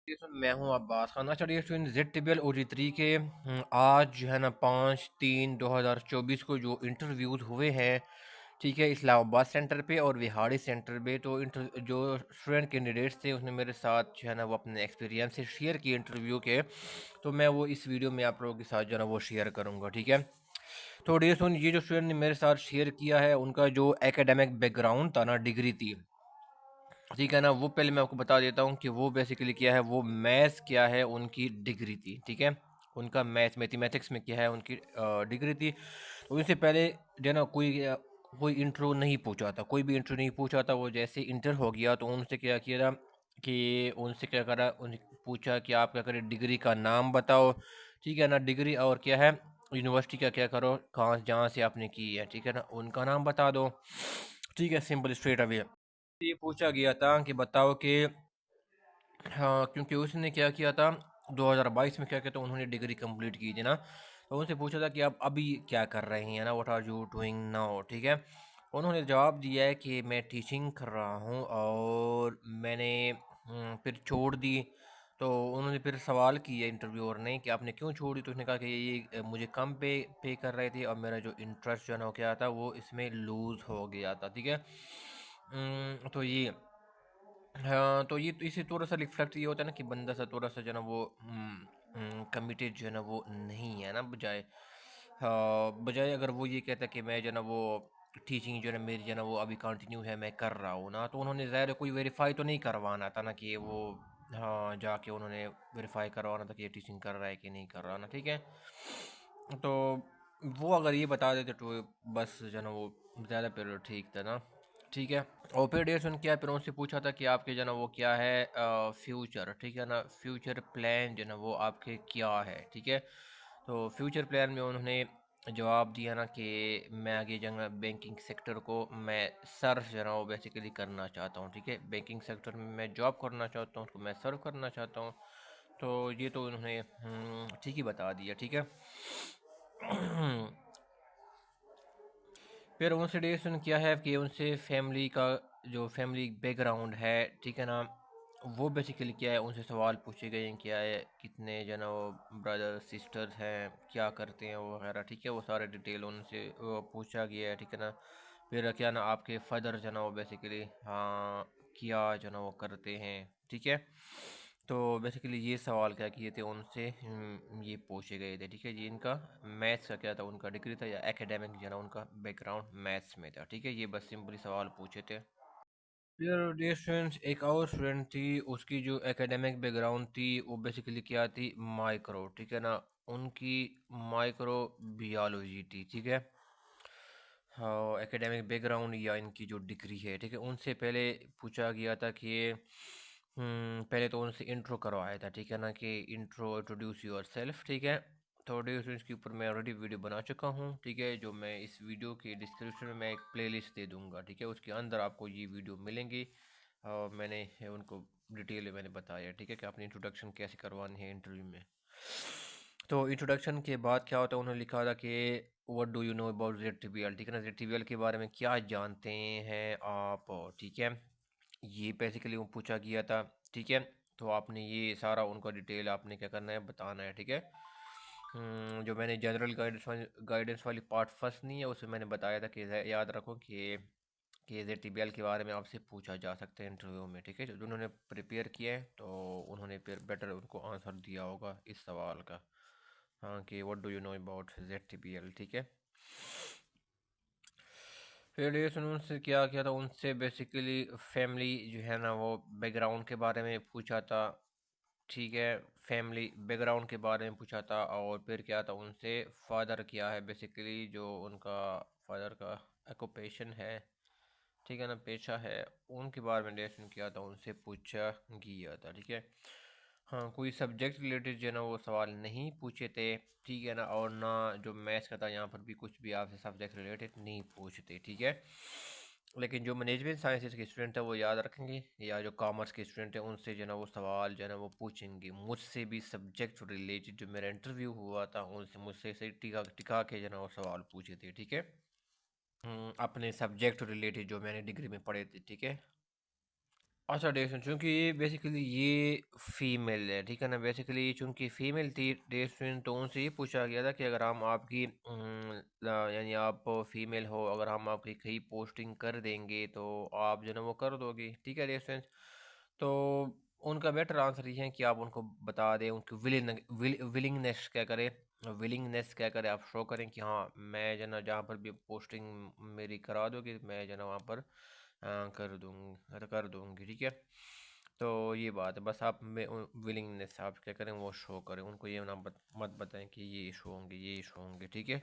मैं हूं अब्बास खान। अच्छा डियर स्टूडेंट, ZTBL OG3 के आज जो है ना 5/3/2024 को जो इंटरव्यूज़ हुए हैं, ठीक है, इस्लामाबाद सेंटर पे और विहाड़ी सेंटर पे। तो जो स्टूडेंट कैंडिडेट्स थे उसने मेरे साथ जो है ना वो अपने एक्सपीरियंस से शेयर किए इंटरव्यू के। तो मैं वो इस वीडियो में आप लोगों के साथ जो है ना वो शेयर करूँगा, ठीक है। तो डियर स्टूडेंट, ये जो स्टूडेंट ने मेरे साथ शेयर किया है उनका जो एकेडमिक बैकग्राउंड था ना, डिग्री थी, ठीक है ना, वो पहले मैं आपको बता देता हूँ कि वो बेसिकली क्या है, वो मैथ्स क्या है उनकी डिग्री थी, ठीक है। उनका मैथमेटिक्स में क्या है उनकी डिग्री थी। तो उनसे पहले जो है ना कोई इंट्रो नहीं पूछा था, कोई भी इंट्रो नहीं पूछा था। वो जैसे इंटर हो गया तो उनसे क्या किया था कि उनसे क्या करा, उन पूछा कि आप क्या करें, डिग्री का नाम बताओ, ठीक है ना, डिग्री और क्या है यूनिवर्सिटी का क्या करो, कहाँ जहाँ से आपने की है, ठीक है ना, उनका नाम बता दो, ठीक है, सिंपल स्ट्रेट अवे। ये पूछा गया था कि बताओ कि हाँ, क्योंकि उसने क्या किया था 2022 में, क्या किया था, उन्होंने डिग्री कंप्लीट की थी ना। तो उनसे पूछा था कि आप अभी क्या कर रहे हैं ना, what are you doing now, ठीक है। उन्होंने जवाब दिया है कि मैं टीचिंग कर रहा हूँ और मैंने फिर छोड़ दी। तो उन्होंने फिर सवाल किया इंटरव्यूअर ने कि आपने क्यों छोड़ी। तो उसने कहा कि ये मुझे कम पे कर रहे थे और मेरा जो इंटरेस्ट जो है ना वो क्या था, वो इसमें लूज़ हो गया था, ठीक है। तो ये हाँ, तो ये तो इसे थोड़ा-सा रिफ्लेक्ट ये होता है ना कि बंदा सा थोड़ा-सा जो है ना वो कमिटेड जो है ना वो नहीं है ना, बजाय हाँ, बजाय अगर वो ये कहता कि मैं जो है ना वो टीचिंग जो है ना मेरी जो है ना वो अभी कंटिन्यू है, मैं कर रहा हूँ ना, तो उन्होंने ज़ाहिर है कोई वेरीफ़ाई तो नहीं करवाना था ना कि वो हाँ, जाके उन्होंने वेरीफ़ाई करवाना था कि ये टीचिंग कर रहा है कि नहीं कर रहा ना, ठीक है। तो वो अगर ये बता देते तो बस जो है ना वो ज़्यादा फिर ठीक था ना, ठीक है। और फिर डेढ़ सुन किया, फिर उनसे पूछा था कि आपके जो ना वो क्या है फ्यूचर, ठीक है ना, फ्यूचर प्लान जो ना वो आपके क्या है, ठीक है। तो फ्यूचर प्लान में उन्होंने जवाब दिया ना कि मैं आगे जो है बैंकिंग सेक्टर को मैं सर्व जो है ना वो बेसिकली करना चाहता हूँ, ठीक है, बैंकिंग सेक्टर में मैं जॉब करना चाहता हूँ, उसको मैं सर्व करना चाहता हूँ। तो ये तो उन्होंने ठीक ही बता दिया, ठीक है। फिर उनसे डिस्कशन किया है कि उनसे फैमिली का जो फैमिली बैकग्राउंड है, ठीक है ना, वो बेसिकली क्या है, उनसे सवाल पूछे गए हैं, क्या है, कितने जन वो ब्रदर सिस्टर्स हैं, क्या करते हैं वो वगैरह, ठीक है, वो सारे डिटेल उनसे वो पूछा गया है, ठीक है ना। फिर क्या ना आपके फादर जो ना वो बेसिकली हाँ क्या जो ना वो करते हैं, ठीक है। तो बेसिकली ये सवाल क्या किए थे उनसे, ये पूछे गए थे, ठीक है जी। इनका मैथ्स का क्या था, उनका डिग्री था या एकेडमिक जो है ना उनका बैकग्राउंड मैथ्स में था, ठीक है, ये बस सिंपली सवाल पूछे थे। फिर डियर स्टूडेंट्स, एक और स्टूडेंट थी, उसकी जो एकेडमिक बैकग्राउंड थी वो बेसिकली क्या थी, माइक्रो, ठीक है ना, उनकी माइक्रो बियोलॉजी थी, ठीक है। हाँ, एकेडमिक बैकग्राउंड या इनकी जो डिग्री है, ठीक है, उनसे पहले पूछा गया था कि पहले तो उनसे इंट्रो करवाया था, ठीक है ना, कि इंट्रो इंट्रोड्यूस योर सेल्फ, ठीक है। तो डिस्क्रिप्शन के ऊपर मैं ऑलरेडी वीडियो बना चुका हूँ, ठीक है, जो मैं इस वीडियो के डिस्क्रिप्शन में मैं एक प्लेलिस्ट दे दूँगा, ठीक है, उसके अंदर आपको ये वीडियो मिलेंगी। और मैंने उनको डिटेल में मैंने बताया, ठीक है, कि आपने इंट्रोडक्शन कैसे करवानी है इंटरव्यू में। तो इंट्रोडक्शन के बाद क्या होता है, उन्होंने लिखा था कि what do you know about ZTBL, ठीक है ना, ZTBL के बारे में क्या जानते हैं आप, ठीक है, ये बेसिकली वो पूछा गया था, ठीक है। तो आपने ये सारा उनका डिटेल आपने क्या करना है, बताना है, ठीक है। जो मैंने जनरल गाइडेंस वाली पार्ट फर्स्ट नहीं है उसमें मैंने बताया था कि याद रखो कि ZTBL के बारे में आपसे पूछा जा सकता है इंटरव्यू में, ठीक है। जो उन्होंने प्रिपेयर किया है तो उन्होंने फिर बेटर उनको आंसर दिया होगा इस सवाल का, हाँ, कि what do you know about ZTBL, ठीक है। फिर ये सुनो उनसे क्या किया था, उनसे बेसिकली फैमिली जो है ना वो बैकग्राउंड के बारे में पूछा था, ठीक है, फैमिली बैकग्राउंड के बारे में पूछा था। और फिर क्या था, उनसे फादर क्या है, बेसिकली जो उनका फादर का ऑक्यूपेशन है, ठीक है ना, पेशा है, उनके बारे में डिस्कशन किया था, उनसे पूछा गया था, ठीक है। हाँ, कोई सब्जेक्ट रिलेटेड जो है ना वो सवाल नहीं पूछे थे, ठीक है ना, और ना जो मैथ्स का था यहाँ पर भी कुछ भी आपसे सब्जेक्ट रिलेटेड नहीं पूछते, ठीक है। लेकिन जो मैनेजमेंट साइंसेज के स्टूडेंट है वो याद रखेंगे, या जो कॉमर्स के स्टूडेंट है उनसे जो है ना वो सवाल जो है ना वो पूछेंगे, मुझसे भी सब्जेक्ट रिलेटेड जो मेरा इंटरव्यू हुआ था उनसे मुझसे से टिका टिका के जो है ना वो सवाल पूछे थे, ठीक है। अपने सब्जेक्ट रिलेटेड जो मैंने डिग्री में पढ़े थे, ठीक है। अच्छा डेसन चूँकि ये बेसिकली ये फ़ीमेल है, ठीक है ना? बेसिकली चूँकि फ़ीमेल थी डेसन, तो उनसे ये पूछा गया था कि अगर हम आपकी यानी आप फ़ीमेल हो, अगर हम आपकी कहीं पोस्टिंग कर देंगे तो आप जो है ना वो कर दोगे, ठीक है डेसन? तो उनका बेटर आंसर ये है कि आप उनको बता दें, उनकी विलिंगनेस क्या करें, आप शो करें कि हाँ, मैं जो है ना जहाँ पर भी पोस्टिंग मेरी करा दोगे, मैं जो है ना वहाँ पर कर दूँगी, ठीक है? तो ये बात है, बस आप में विलिंगनेस आप क्या करें वो शो करें, उनको ये ना मत बताएं कि ये इशू होंगे, ये इशू होंगे, ठीक है?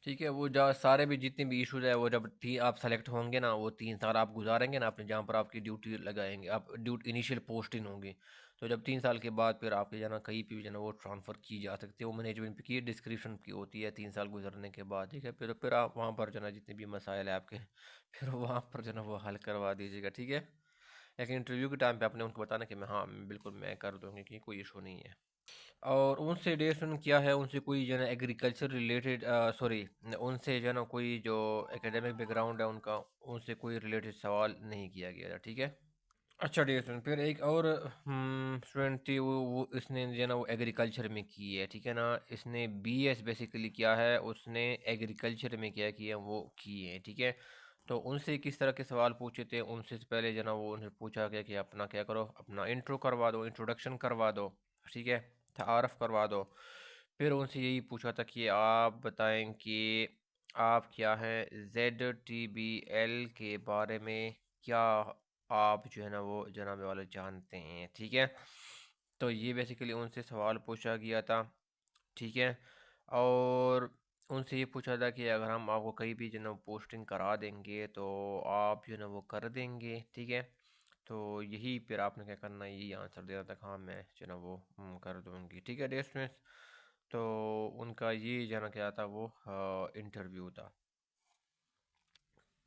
ठीक है, वो सारे भी जितने भी इश्यूज है, वो जब आप सेलेक्ट होंगे ना, वो 3 साल आप गुजारेंगे ना अपने जहाँ पर आपकी ड्यूटी लगाएंगे, आप ड्यूटी इनिशियल पोस्टिंग होंगी, तो जब 3 साल के बाद फिर आपके जाना कहीं भी जाना वो ट्रांसफ़र की जा सकती है, वो मैनेजमेंट की डिस्क्रिप्शन की होती है 3 साल गुजरने के बाद, ठीक है? फिर आप वहाँ पर जो ना जितने भी मसाइल है आपके फिर वहाँ पर जो ना वो हल करवा दीजिएगा, ठीक है? लेकिन इंटरव्यू के टाइम पे आपने उनको बताना कि मैं हाँ बिल्कुल मैं कर दूँगी कि कोई इशू नहीं है। और उनसे रिलेशन क्या है, उनसे कोई जो है ना एग्रीकल्चर रिलेटेड सॉरी, उनसे जो है ना कोई जो एकेडमिक बैकग्राउंड है उनका, उनसे कोई रिलेटेड सवाल नहीं किया गया था, ठीक है? अच्छा डियर, फिर एक और स्टूडेंट थी, वो इसने जो है ना वो एग्रीकल्चर में की है, ठीक है ना? इसने बीएस बेसिकली किया है, उसने एग्रीकल्चर में क्या किया वो की है, ठीक है? तो उनसे किस तरह के सवाल पूछे थे, उनसे से पहले जो है ना वो उन्हें पूछा गया कि अपना क्या करो, अपना इंट्रो करवा दो, इंट्रोडक्शन करवा दो, ठीक है? तारफ़ करवा दो। फिर उनसे यही पूछा था कि आप बताएं कि आप क्या हैं जेड टी बी एल के बारे में, क्या आप जो है ना वो जनाब वाले जानते हैं, ठीक है? तो ये बेसिकली उनसे सवाल पूछा गया था, ठीक है? और उनसे ये पूछा था कि अगर हम आपको कहीं भी जो है ना पोस्टिंग करा देंगे तो आप जो है ना वो कर देंगे, ठीक है? तो यही फिर आपने क्या करना है, यही आंसर देना था कि हाँ मैं जो है ना वो कर दूँगी, ठीक है डियर स्टूडेंट्स? तो उनका ये जो है ना क्या था वो इंटरव्यू था।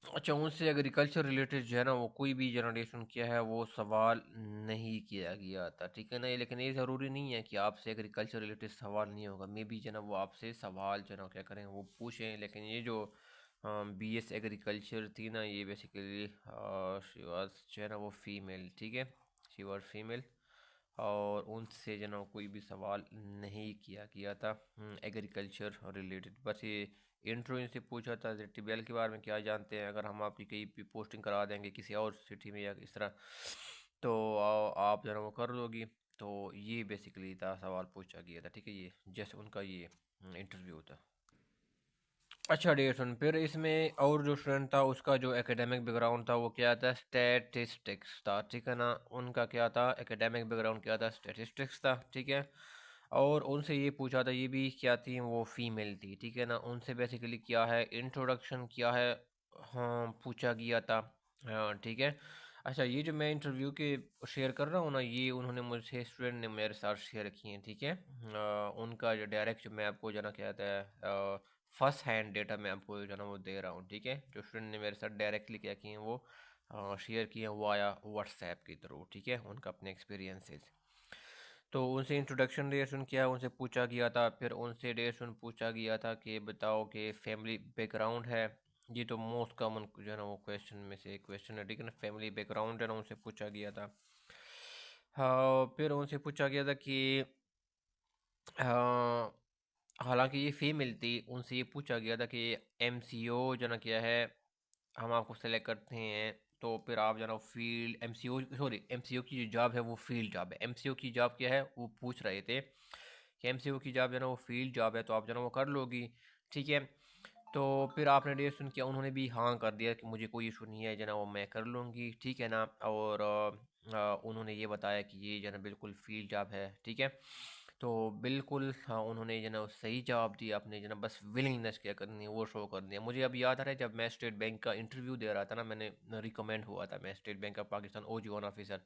अच्छा, उनसे एग्रीकल्चर रिलेटेड जो है ना वो कोई भी जनरेशन किया है वो सवाल नहीं किया गया था, ठीक है ना? लेकिन ये ज़रूरी नहीं है कि आपसे एग्रीकल्चर रिलेटेड सवाल नहीं होगा, मे बी जो है ना वो आपसे सवाल जो है ना क्या करें वो पूछें, लेकिन ये जो बीएस एग्रीकल्चर थी ना, ये बेसिकली शी वाज जो है ना वो फीमेल, ठीक है? शी वाज फीमेल, और उनसे जो ना कोई भी सवाल नहीं किया गया था एग्रीकल्चर रिलेटेड, बस ये इंट्रो इनसे पूछा था टीबीएल के बारे में क्या जानते हैं, अगर हम आपकी कहीं भी पोस्टिंग करा देंगे किसी और सिटी में या इस तरह, तो आप जो है ना वो कर दोगी, तो ये बेसिकली था सवाल पूछा गया था, ठीक है? ये जैसे उनका ये इंटरव्यू था। अच्छा डियर सुन, फिर इसमें और जो स्टूडेंट था उसका जो एकेडमिक बैकग्राउंड था वो क्या था, स्टैटिस्टिक्स था, ठीक है ना? उनका क्या था एकेडमिक बैकग्राउंड, क्या था स्टैटिस्टिक्स था, ठीक है? और उनसे ये पूछा था, ये भी क्या थी वो फीमेल थी, ठीक है ना? उनसे बेसिकली क्या है इंट्रोडक्शन किया है, हाँ पूछा गया था, हाँ ठीक है। अच्छा, ये जो मैं इंटरव्यू के शेयर कर रहा हूँ ना, ये उन्होंने मुझे स्टूडेंट ने मेरे साथ शेयर किए हैं, ठीक है? उनका जो डायरेक्ट जो मैं आपको जना क्या कहता है फर्स्ट हैंड डेटा मैं आपको जो है ना वो दे रहा हूँ, ठीक है? जो स्टूडेंट ने मेरे साथ डायरेक्टली क्या किए हैं वो शेयर किए हैं वो आया व्हाट्सएप के थ्रू, ठीक है? उनका अपने एक्सपीरियंसेस, तो उनसे इंट्रोडक्शन रिलेशन किया, उनसे पूछा गया था, फिर उनसे रिलेशन पूछा गया था कि बताओ कि फैमिली बैकग्राउंड है, ये तो मोस्ट कॉमन जो है ना वो क्वेश्चन में से एक क्वेश्चन है, ठीक है ना? फैमिली बैकग्राउंड है ना, उनसे पूछा गया था। हाँ, फिर उनसे पूछा गया था कि हाँ, हालांकि ये फीमेल थी, उनसे ये पूछा गया था कि एमसीओ जो ना क्या है, हम आपको सेलेक्ट करते हैं तो फिर आप जो ना फील्ड एमसीओ सॉरी एमसीओ की जो जॉब है वो फील्ड जॉब है, एमसीओ की जॉब क्या है वो पूछ रहे थे कि एमसीओ की जॉब जो ना वो फील्ड जॉब है तो आप जो ना वो कर लोगी, ठीक है? तो फिर आपने रिएक्शन किया, उन्होंने भी हाँ कर दिया कि मुझे कोई इशू नहीं है जना वो मैं कर लूँगी, ठीक है ना? और उन्होंने ये बताया कि ये जना बिल्कुल फील्ड जॉब है, ठीक है? तो बिल्कुल हाँ, उन्होंने जना सही जवाब दिया, आपने जना बस विलिंगनेस क्या करनी है वो शो कर दिया। मुझे अब याद आ रहा है जब मैं स्टेट बैंक का इंटरव्यू दे रहा था ना, मैंने रिकमेंड हुआ था, मैं state bank of Pakistan OG one officer,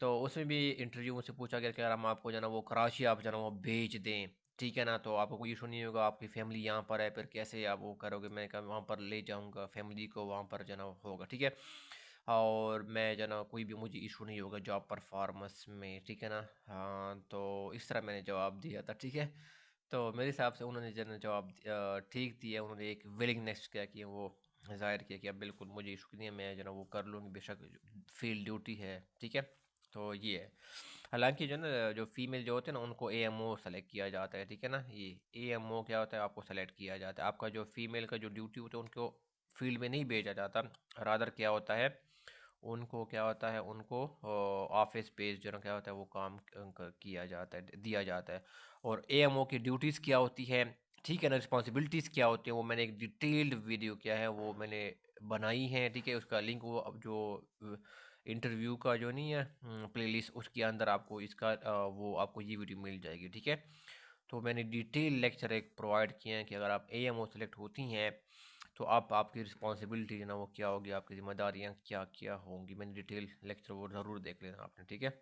तो उसमें भी इंटरव्यू मुझसे पूछा गया कि यार हम आपको जना वो कराची आप जना वो भेज दें, ठीक है ना? तो आपको कोई इशू नहीं होगा, आपकी फैमिली यहाँ पर है, फिर कैसे आप वो करोगे? मैंने कहा वहाँ पर ले जाऊँगा फैमिली को, वहाँ पर जना होगा, ठीक है? और मैं जना कोई भी मुझे इशू नहीं होगा जॉब परफॉर्मेंस में, ठीक है ना? हाँ, तो इस तरह मैंने जवाब दिया था, ठीक है? तो मेरे हिसाब से उन्होंने जना जवाब ठीक दिया, उन्होंने एक विलिंगनेस क्या की वो ज़ाहिर किया कि अब बिल्कुल मुझे इशू नहीं है, मैं जो ना वो कर लूँगी, बेशक फील्ड ड्यूटी है, ठीक है। तो ये है। हालांकि जो ना जो फीमेल जो होते हैं ना उनको एएमओ सेलेक्ट किया जाता है, ठीक है ना। ये एएमओ क्या होता है, आपको सेलेक्ट किया जाता है। आपका जो फीमेल का जो ड्यूटी होता है उनको फील्ड में नहीं भेजा जाता, रादर क्या होता है उनको, क्या होता है उनको ऑफिस बेस्ड जो ना क्या होता है वो काम किया जाता है, दिया जाता है। और एएमओ की ड्यूटीज़ क्या होती है, ठीक है ना, रिस्पॉन्सिबिलिटीज़ क्या होती हैं, वो मैंने एक डिटेल्ड वीडियो क्या है वो मैंने बनाई है, ठीक है। उसका लिंक वो अब जो इंटरव्यू का जो नहीं है प्लेलिस्ट, उसके अंदर आपको इसका वो आपको ये वीडियो मिल जाएगी, ठीक है। तो मैंने डिटेल लेक्चर एक प्रोवाइड किए हैं कि अगर आप एएमओ सेलेक्ट होती हैं तो आप आपकी रिस्पॉन्सिबिलिटी ना वो क्या होगी, आपकी जिम्मेदारियाँ क्या क्या होंगी। मैंने डिटेल लेक्चर वो ज़रूर देख लेना आपने, ठीक है।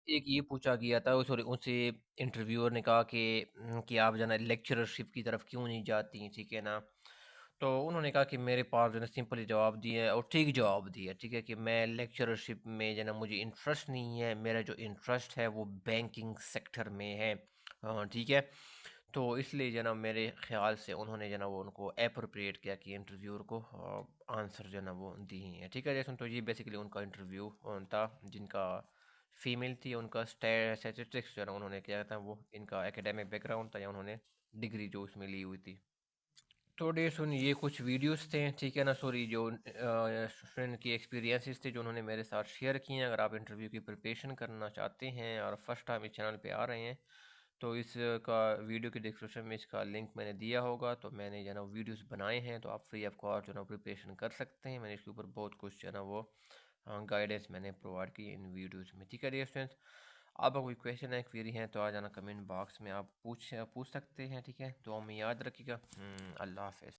एक ये पूछा गया था, सॉरी उनसे इंटरव्यूअर ने कहा कि आप जो है ना लेक्चरशिप की तरफ क्यों नहीं जाती, ठीक है ना। तो उन्होंने कहा कि मेरे पास जो है सिंपली जवाब दिया है और ठीक जवाब दिया, ठीक है, कि मैं लेक्चरशिप में जो है ना मुझे इंटरेस्ट नहीं है, मेरा जो इंटरेस्ट है वो बैंकिंग सेक्टर में है। हाँ, ठीक है। तो इसलिए जो है ना मेरे ख्याल से उन्होंने जो है ना वो उनको अप्रोप्रिएट किया कि इंटरव्यूअर को आंसर जो है ना वो दी है, ठीक है जैसे। तो ये बेसिकली उनका इंटरव्यू था, जिनका फीमेल थी, उनका स्टैटिस्टिक्स जो है ना उन्होंने किया था, वो इनका एकेडमिक बैकग्राउंड था या उन्होंने डिग्री जो उसमें ली हुई थी। तो डे सुन ये कुछ वीडियोस थे, ठीक है ना, सॉरी जो स्टूडेंट की एक्सपीरियंसेस थे जो उन्होंने मेरे साथ शेयर किए हैं। अगर आप इंटरव्यू की प्रिपरेशन करना चाहते हैं और फर्स्ट टाइम इस चैनल पे आ रहे हैं तो इसका वीडियो के डिस्क्रिप्शन में इसका लिंक मैंने दिया होगा। तो मैंने जो है ना वीडियोस बनाए हैं, तो आप फ्री ऑफ कॉस्ट जो है ना प्रिपरेशन कर सकते हैं। मैंने इसके ऊपर बहुत कुछ जो है ना वो गाइडेंस मैंने प्रोवाइड की इन वीडियोस में, ठीक है डियर स्टूडेंट्स। आपका कोई क्वेश्चन है, क्वेरी है, तो आ जाना कमेंट बॉक्स में, आप पूछ पूछ सकते हैं, ठीक है। तो हमें याद रखिएगा। अल्लाह हाफ़िज़।